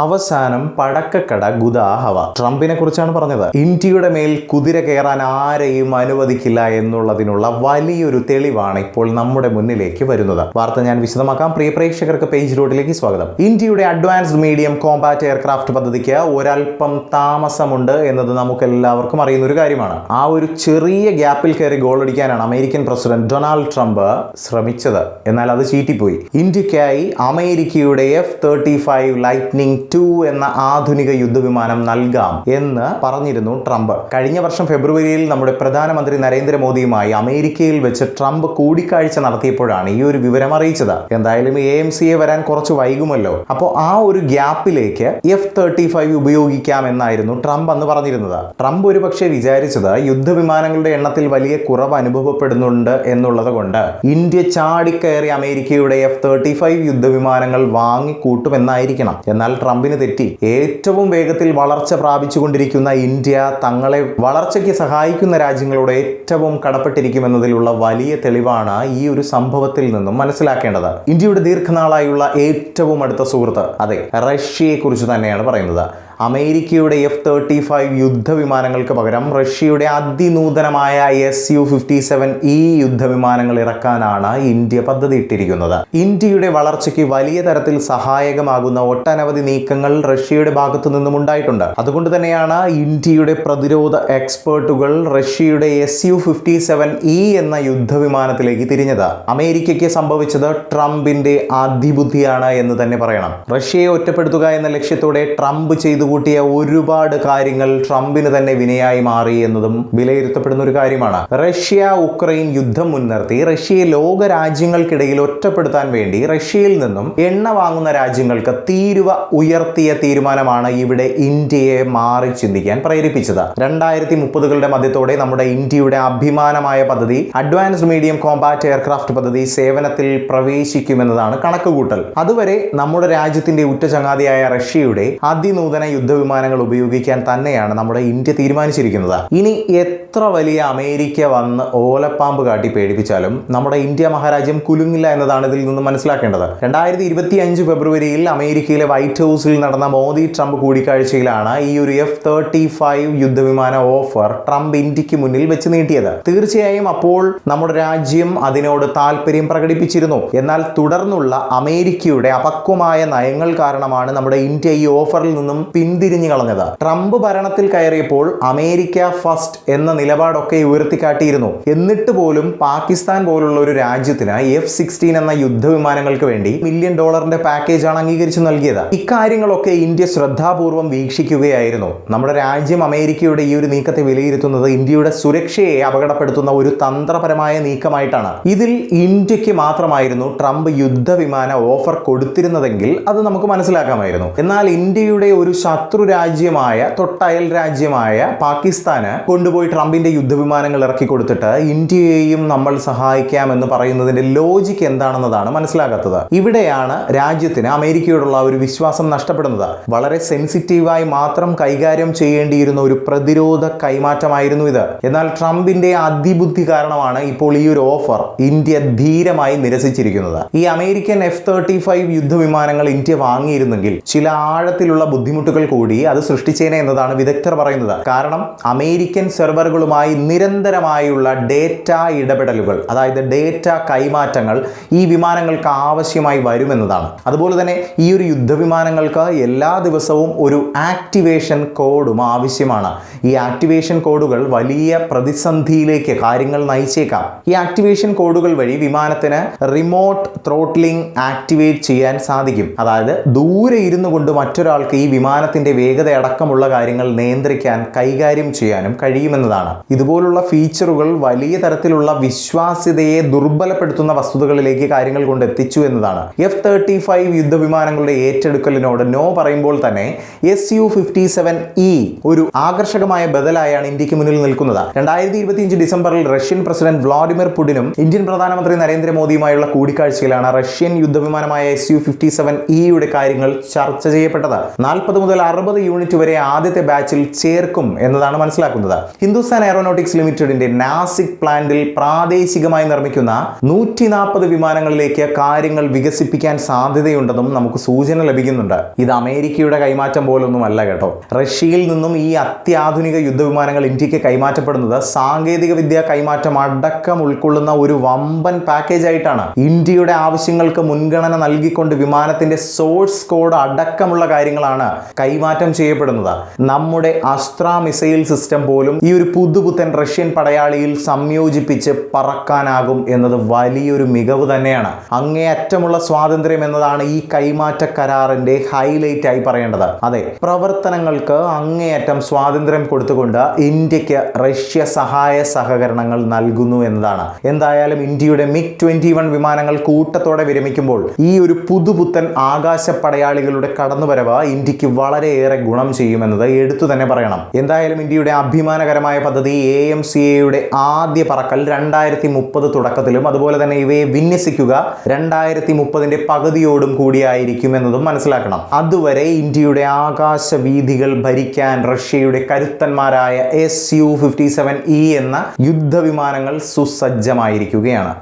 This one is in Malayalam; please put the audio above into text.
അവസാനം പടക്കക്കട ഗുദാഹവ. ട്രംപിനെ കുറിച്ചാണ് പറഞ്ഞത്. ഇന്ത്യയുടെ മേൽ കുതിര കയറാൻ ആരെയും അനുവദിക്കില്ല എന്നുള്ളതിനുള്ള വലിയൊരു തെളിവാണ് ഇപ്പോൾ നമ്മുടെ മുന്നിലേക്ക് വരുന്നത്. വാർത്ത ഞാൻ വിശദമാക്കാം. പ്രിയ പ്രേക്ഷകർക്ക് പേജ് റോഡിലേക്ക് സ്വാഗതം. ഇന്ത്യയുടെ അഡ്വാൻസ്ഡ് മീഡിയം കോമ്പാറ്റ് എയർക്രാഫ്റ്റ് പദ്ധതിക്ക് ഒരൽപ്പം താമസമുണ്ട് എന്നത് നമുക്ക് എല്ലാവർക്കും അറിയുന്ന ഒരു കാര്യമാണ്. ആ ഒരു ചെറിയ ഗ്യാപ്പിൽ കയറി ഗോളടിക്കാനാണ് അമേരിക്കൻ പ്രസിഡന്റ് ഡൊണാൾഡ് ട്രംപ് ശ്രമിച്ചത്. എന്നാൽ അത് ചീറ്റിപ്പോയി. ഇന്ത്യക്കായി അമേരിക്കയുടെ F-35 ലൈറ്റ്നിംഗ് 2 എന്ന ആധുനിക യുദ്ധവിമാനം നൽകാം എന്ന് പറഞ്ഞിരുന്നു ട്രംപ്. കഴിഞ്ഞ വർഷം ഫെബ്രുവരിയിൽ നമ്മുടെ പ്രധാനമന്ത്രി നരേന്ദ്രമോദിയുമായി അമേരിക്കയിൽ വെച്ച് ട്രംപ് കൂടിക്കാഴ്ച നടത്തിയപ്പോഴാണ് ഈ ഒരു വിവരം അറിയിച്ചത്. എന്തായാലും AMCA വരാൻ കുറച്ച് വൈകുമല്ലോ. അപ്പോൾ ആ ഒരു ഗ്യാപ്പിലേക്ക് F-35 ഉപയോഗിക്കാം എന്നായിരുന്നു ട്രംപ് അന്ന് പറഞ്ഞിരുന്നത്. ട്രംപ് ഒരു പക്ഷേ വിചാരിച്ചത് യുദ്ധവിമാനങ്ങളുടെ എണ്ണത്തിൽ വലിയ കുറവ് അനുഭവപ്പെടുന്നുണ്ട് എന്നുള്ളത് കൊണ്ട് ഇന്ത്യ ചാടിക്കയറി അമേരിക്കയുടെ F-35 യുദ്ധവിമാനങ്ങൾ വാങ്ങിക്കൂട്ടുമെന്നായിരിക്കണം. എന്നാൽ ട്രംപിന് തെറ്റി. ഏറ്റവും വേഗത്തിൽ വളർച്ച പ്രാപിച്ചുകൊണ്ടിരിക്കുന്ന ഇന്ത്യ തങ്ങളെ വളർച്ചയ്ക്ക് സഹായിക്കുന്ന രാജ്യങ്ങളോട് ഏറ്റവും കടപ്പെട്ടിരിക്കുമെന്നതിലുള്ള വലിയ തെളിവാണ് ഈ ഒരു സംഭവത്തിൽ നിന്നും മനസ്സിലാക്കേണ്ടത്. ഇന്ത്യയുടെ ദീർഘനാളായുള്ള ഏറ്റവും അടുത്ത സുഹൃത്ത്, അതെ, റഷ്യയെ കുറിച്ച് തന്നെയാണ് പറയുന്നത്. അമേരിക്കയുടെ F-35 യുദ്ധവിമാനങ്ങൾക്ക് പകരം റഷ്യയുടെ അതിനൂതനമായ Su-57E യുദ്ധവിമാനങ്ങൾ ഇറക്കാനാണ് ഇന്ത്യ പദ്ധതിയിട്ടിരിക്കുന്നത്. ഇന്ത്യയുടെ വളർച്ചയ്ക്ക് വലിയ തരത്തിൽ സഹായകമാകുന്ന ഒട്ടനവധി നീക്കങ്ങൾ റഷ്യയുടെ ഭാഗത്തു നിന്നും ഉണ്ടായിട്ടുണ്ട്. അതുകൊണ്ട് തന്നെയാണ് ഇന്ത്യയുടെ പ്രതിരോധ എക്സ്പേർട്ടുകൾ റഷ്യയുടെ Su-57E എന്ന യുദ്ധവിമാനത്തിലേക്ക് തിരിഞ്ഞത്. അമേരിക്കയ്ക്ക് സംഭവിച്ചത് ട്രംപിന്റെ അതിബുദ്ധിയാണ് എന്ന് തന്നെ പറയണം. റഷ്യയെ ഒറ്റപ്പെടുത്തുക എന്ന ലക്ഷ്യത്തോടെ ട്രംപ് ചെയ്തു കൂട്ടിയ ഒരുപാട് കാര്യങ്ങൾ ട്രംപിന് തന്നെ വിനയായി മാറി എന്നതും വിലയിരുത്തപ്പെടുന്ന ഒരു കാര്യമാണ്. റഷ്യ ഉക്രൈൻ യുദ്ധം മുൻനിർത്തി റഷ്യയെ ലോക രാജ്യങ്ങൾക്കിടയിൽ ഒറ്റപ്പെടുത്താൻ വേണ്ടി റഷ്യയിൽ നിന്നും എണ്ണ വാങ്ങുന്ന രാജ്യങ്ങൾക്ക് തീരുവ ഉയർത്തിയ തീരുമാനമാണ് ഇവിടെ ഇന്ത്യയെ മാറി ചിന്തിക്കാൻ പ്രേരിപ്പിച്ചത്. 2030കളുടെ മധ്യത്തോടെ നമ്മുടെ ഇന്ത്യയുടെ അഭിമാനമായ പദ്ധതി അഡ്വാൻസ്ഡ് മീഡിയം കോമ്പാറ്റ് എയർക്രാഫ്റ്റ് പദ്ധതി സേവനത്തിൽ പ്രവേശിക്കുമെന്നതാണ് കണക്കുകൂട്ടൽ. അതുവരെ നമ്മുടെ രാജ്യത്തിന്റെ ഉറ്റ ചങ്ങാതിയായ റഷ്യയുടെ അതിനൂതന യുദ്ധവിമാനങ്ങൾ ഉപയോഗിക്കാൻ തന്നെയാണ് നമ്മുടെ ഇന്ത്യ തീരുമാനിച്ചിരിക്കുന്നത്. ഇനി എത്ര വലിയ അമേരിക്ക വന്ന് ഓലപ്പാമ്പ് കാട്ടി പേടിപ്പിച്ചാലും നമ്മുടെ ഇന്ത്യ മഹാരാജ്യം കുലുങ്ങില്ല എന്നതാണ് ഇതിൽ നിന്ന് മനസ്സിലാക്കേണ്ടത്. 2025 ഫെബ്രുവരിയിൽ അമേരിക്കയിലെ വൈറ്റ് ഹൗസിൽ നടന്ന മോദി ട്രംപ് കൂടിക്കാഴ്ചയിലാണ് ഈ ഒരു F-35 യുദ്ധവിമാന ഓഫർ ട്രംപ് ഇന്ത്യക്ക് മുന്നിൽ വെച്ച് നീട്ടിയത്. തീർച്ചയായും അപ്പോൾ നമ്മുടെ രാജ്യം അതിനോട് താല്പര്യം പ്രകടിപ്പിച്ചിരുന്നു. എന്നാൽ തുടർന്നുള്ള അമേരിക്കയുടെ അപക്വമായ നയങ്ങൾ കാരണമാണ് നമ്മുടെ ഇന്ത്യ ഈ ഓഫറിൽ നിന്നും പിന്തിരിഞ്ഞു കളഞ്ഞത്. ട്രംപ് ഭരണത്തിൽ കയറിയപ്പോൾ അമേരിക്ക ഫസ്റ്റ് എന്ന നിലപാടൊക്കെ ഉയർത്തിക്കാട്ടിയിരുന്നു. എന്നിട്ട് പോലും പാകിസ്ഥാൻ പോലുള്ള ഒരു രാജ്യത്തിന് F-16 എന്ന യുദ്ധവിമാനങ്ങൾക്ക് വേണ്ടി $1 മില്യൺ പാക്കേജാണ് അംഗീകരിച്ചു നൽകിയത്. ഇക്കാര്യങ്ങളൊക്കെ ഇന്ത്യ ശ്രദ്ധാപൂർവം വീക്ഷിക്കുകയായിരുന്നു. നമ്മുടെ രാജ്യം അമേരിക്കയുടെ ഈ ഒരു നീക്കത്തെ വിലയിരുത്തുന്നത് ഇന്ത്യയുടെ സുരക്ഷയെ അപകടപ്പെടുത്തുന്ന ഒരു തന്ത്രപരമായ നീക്കമായിട്ടാണ്. ഇതിൽ ഇന്ത്യക്ക് മാത്രമായിരുന്നു ട്രംപ് യുദ്ധവിമാന ഓഫർ കൊടുത്തിരുന്നതെങ്കിൽ അത് നമുക്ക് മനസ്സിലാക്കാമായിരുന്നു. എന്നാൽ ഇന്ത്യയുടെ ഒരു ശത്രു രാജ്യമായ തൊട്ടയൽ രാജ്യമായ പാകിസ്ഥാന് കൊണ്ടുപോയി ട്രംപിന്റെ യുദ്ധവിമാനങ്ങൾ ഇറക്കി കൊടുത്തിട്ട് ഇന്ത്യയെയും നമ്മൾ സഹായിക്കാമെന്ന് പറയുന്നതിന്റെ ലോജിക്ക് എന്താണെന്നതാണ് മനസ്സിലാകാത്തത്. ഇവിടെയാണ് രാജ്യത്തിന് അമേരിക്കയോടുള്ള ഒരു വിശ്വാസം നഷ്ടപ്പെടുന്നത്. വളരെ സെൻസിറ്റീവായി മാത്രം കൈകാര്യം ചെയ്യേണ്ടിയിരുന്ന ഒരു പ്രതിരോധ കൈമാറ്റമായിരുന്നു ഇത്. എന്നാൽ ട്രംപിന്റെ അതിബുദ്ധി കാരണമാണ് ഇപ്പോൾ ഈ ഒരു ഓഫർ ഇന്ത്യ ധീരമായി നിരസിച്ചിരിക്കുന്നത്. ഈ അമേരിക്കൻ F-35 യുദ്ധവിമാനങ്ങൾ ഇന്ത്യ വാങ്ങിയിരുന്നെങ്കിൽ ചില ആഴത്തിലുള്ള ബുദ്ധിമുട്ടുകൾ കൂടി അത് സൃഷ്ടിച്ചേനെ എന്നതാണ് വിദഗ്ധർ പറയുന്നത്. കാരണം അമേരിക്കൻ സെർവറുകളുമായി നിരന്തരമായുള്ള ഡേറ്റ ഇടപെടലുകൾ, അതായത് ഡേറ്റ കൈമാറ്റങ്ങൾ ഈ വിമാനങ്ങൾക്ക് ആവശ്യമായി വരുമെന്നതാണ്. അതുപോലെ തന്നെ ഈ ഒരു യുദ്ധവിമാനങ്ങൾക്ക് എല്ലാ ദിവസവും ഒരു ആക്ടിവേഷൻ കോഡും ആവശ്യമാണ്. ഈ ആക്ടിവേഷൻ കോഡുകൾ വലിയ പ്രതിസന്ധിയിലേക്ക് കാര്യങ്ങൾ നയിച്ചേക്കാം. ഈ ആക്ടിവേഷൻ കോഡുകൾ വഴി വിമാനത്തിന് റിമോട്ട് ത്രോട്ട്ലിംഗ് ആക്ടിവേറ്റ് ചെയ്യാൻ സാധിക്കും. അതായത് ദൂരെ ഇരുന്നു കൊണ്ട് മറ്റൊരാൾക്ക് ഈ വിമാനത്തിന്റെ വേഗത അടക്കമുള്ള കാര്യങ്ങൾ നിയന്ത്രിക്കാൻ, കൈകാര്യം ചെയ്യാനും കഴിയുമെന്നതാണ്. ഇതുപോലുള്ള ഫീച്ചറുകൾ വലിയ തരത്തിലുള്ള വിശ്വാസ്യതയെ ദുർബലപ്പെടുത്തുന്ന വസ്തുതകളിലേക്ക് കാര്യങ്ങൾ കൊണ്ടെത്തിച്ചു എന്നതാണ്. F-35 യുദ്ധവിമാനങ്ങളുടെ ഏറ്റെടുക്കലിനോട് നോ പറയുമ്പോൾ തന്നെ Su-57E ഒരു ആകർഷകമായ ബദലായാണ് ഇന്ത്യക്ക് മുന്നിൽ നിൽക്കുന്നത്. 2025 ഡിസംബറിൽ റഷ്യൻ പ്രസിഡന്റ് വ്ളാഡിമിർ പുടിനും ഇന്ത്യൻ പ്രധാനമന്ത്രി നരേന്ദ്രമോദിയുമായുള്ള കൂടിക്കാഴ്ചയിലാണ് റഷ്യൻ യുദ്ധവിമാനമായ Su-57E യുടെ കാര്യങ്ങൾ ചർച്ച ചെയ്യപ്പെട്ടത്. 40 മുതൽ 60 യൂണിറ്റ് വരെ ആദ്യത്തെ ബാച്ചിൽ ചേർക്കും എന്നതാണ് മനസ്സിലാക്കുന്നത്. ഹിന്ദുസ്ഥാൻ എയറോനോട്ടിക്സ് ലിമിറ്റഡിന്റെ നാസിക് പ്ലാന്റിൽ പ്രാദേശികമായി നിർമ്മിക്കുന്ന 140 വിമാനങ്ങളിലേക്ക് കാര്യങ്ങൾ വികസിപ്പിക്കാൻ സാധ്യതയുണ്ടെന്നും നമുക്ക് സൂചന ലഭിക്കുന്നുണ്ട്. ഇത് അമേരിക്കയുടെ കൈമാറ്റം പോലൊന്നുമല്ല കേട്ടോ. റഷ്യയിൽ നിന്നും ഈ അത്യാധുനിക യുദ്ധവിമാനങ്ങൾ ഇന്ത്യക്ക് കൈമാറ്റപ്പെടുന്നത് സാങ്കേതിക വിദ്യ കൈമാറ്റം അടക്കം ഉൾക്കൊള്ളുന്ന ഒരു വമ്പൻ പാക്കേജ് ആയിട്ടാണ്. ഇന്ത്യയുടെ ആവശ്യങ്ങൾക്ക് മുൻഗണന നൽകിക്കൊണ്ട് വിമാനത്തിന്റെ സോഴ്സ് കോഡ് അടക്കമുള്ള കാര്യങ്ങളാണ് കൈമാറ്റം ചെയ്യപ്പെടുന്നത്. നമ്മുടെ അസ്ത്ര മിസൈൽ സിസ്റ്റം പോലും ഈ ഒരു പുതുപുത്തൻ റഷ്യൻ പടയാളിയിൽ സംയോജിപ്പിച്ച് പറക്കാനാകും എന്നത് വലിയൊരു മികവ് തന്നെയാണ്. അങ്ങേയറ്റമുള്ള സ്വാതന്ത്ര്യം എന്നതാണ് ഈ കൈമാറ്റ കരാറിന്റെ ഹൈലൈറ്റ് ആയി പറയേണ്ടത്. അതെ, പ്രവർത്തനങ്ങൾക്ക് അങ്ങേയറ്റം സ്വാതന്ത്ര്യം കൊടുത്തുകൊണ്ട് ഇന്ത്യക്ക് റഷ്യ സഹായ സഹകരണങ്ങൾ നൽകുന്നു എന്നതാണ്. എന്തായാലും ഇന്ത്യയുടെ MiG-21 വിമാനങ്ങൾ കൂട്ടത്തോടെ വിരമിക്കുമ്പോൾ ഈ ഒരു പുതുപുത്തൻ ആകാശ പടയാളികളുടെ കടന്നുവരവ് ഇന്ത്യക്ക് വളരെയേറെ ഗുണം ചെയ്യുമെന്നത് എടുത്തു തന്നെ പറയണം. എന്തായാലും ഇന്ത്യയുടെ അഭിമാനകരമായ പദ്ധതി AMCAയുടെ ആദ്യ പറക്കൽ 2030 തുടക്കത്തിലും അതുപോലെ തന്നെ ഇവയെ വിന്യസിക്കുക 2030ന്റെ പകുതിയോടും കൂടിയായിരിക്കും എന്നതും മനസ്സിലാക്കണം. അതുവരെ ഇന്ത്യയുടെ ആകാശ വീഥികൾ ഭരിക്കാൻ റഷ്യയുടെ കരുത്തന്മാരായ Su-57E എന്ന യുദ്ധവിമാനങ്ങൾ സുസജ്ജമായിരിക്കുകയാണ്.